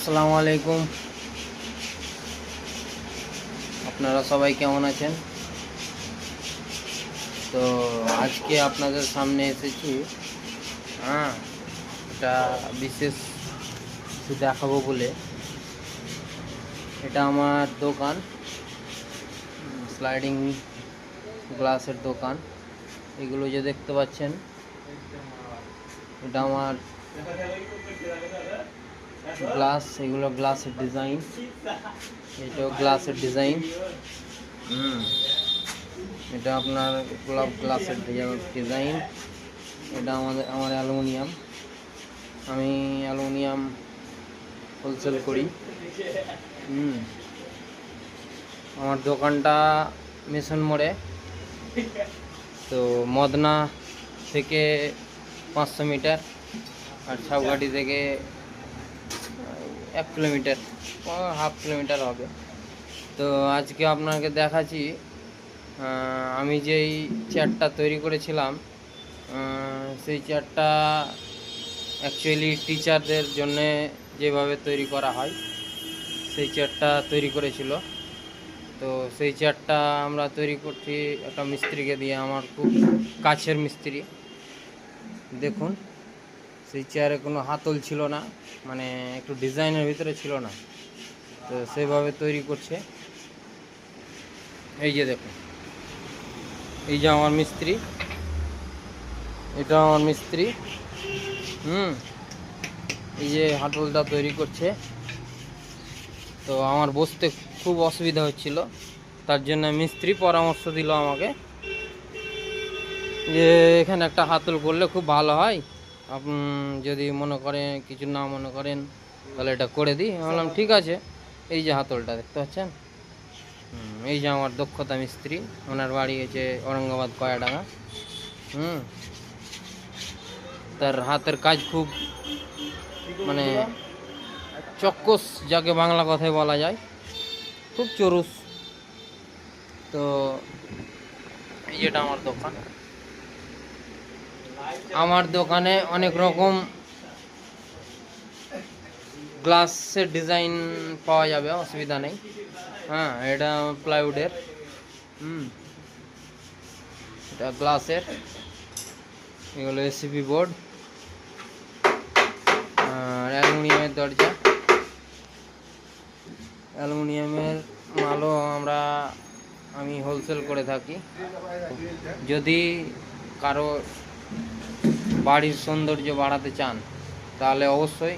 আসসালামু আলাইকুম। আপনারা সবাই কেমন আছেন? তো আজকে আপনাদের সামনে এসেছি। এটা বিশেষ কিছু দেখাবো বলে। এটা আমার দোকান, স্লাইডিং গ্লাসের দোকান। এগুলো যে দেখতে পাচ্ছেন, এটা আমার গ্লাস। এগুলো গ্লাসের ডিজাইন, এটাও গ্লাসের ডিজাইন। এটা আপনার গোলাপ গ্লাসের ডিজাইন। এটা আমার অ্যালুমিনিয়াম। আমি অ্যালুমিনিয়াম হোলসেল করি। আমার দোকানটা মিশন মোড়ে। তো মদনা থেকে 500 মিটার, আর ছাউঘাটি থেকে 1 কিলোমিটার, হাফ কিলোমিটার হবে। তো আজকে আপনাকে দেখাচ্ছি আমি যেই চেয়ারটা তৈরি করেছিলাম, সেই চেয়ারটা অ্যাকচুয়ালি টিচারদের জন্যে যেভাবে তৈরি করা হয় সেই চেয়ারটা তৈরি করেছিল। তো সেই চেয়ারটা আমরা তৈরি করছি একটা মিস্ত্রিকে দিয়ে, আমার খুব কাছের মিস্ত্রি। দেখুন, সেই চেয়ারে কোনো হাতল ছিল না, মানে একটু ডিজাইনের ভিতরে ছিল না। তো সেভাবে তৈরি করছে। এই যে দেখুন, এই যে আমার মিস্ত্রি, এটা আমার মিস্ত্রি। এই যে হাতলটা তৈরি করছে। তো আমার বসতে খুব অসুবিধা হচ্ছিল, তার জন্য মিস্ত্রি পরামর্শ দিল আমাকে যে এখানে একটা হাতল করলে খুব ভালো হয়, আপনি যদি মনে করেন, কিছু না মনে করেন, তাহলে এটা করে দিই। আমি বললাম ঠিক আছে। এই যে হাতলটা দেখতে পাচ্ছেন, এই যে আমার দক্ষতা মিস্ত্রি। ওনার বাড়ি হচ্ছে ঔরঙ্গাবাদ কয়াডাঙ্গা। তার হাতের কাজ খুব, মানে চক্কস, যাকে বাংলা কথায় বলা যায়, খুব চরুস। তো এই যেটা আমার দোকান। আমার দোকানে অনেক রকম গ্লাসের ডিজাইন পাওয়া যাবে, অসুবিধা নেই। এটা প্লাইউডের, এটা গ্লাসের। এগুলো এসিপি বোর্ড, আর অ্যালুমিনিয়ামের দরজা। অ্যালুমিনিয়ামের মালও আমি হোলসেল করে থাকি। যদি কারো বাড়ির সৌন্দর্য বাড়াতে চান, তাহলে অবশ্যই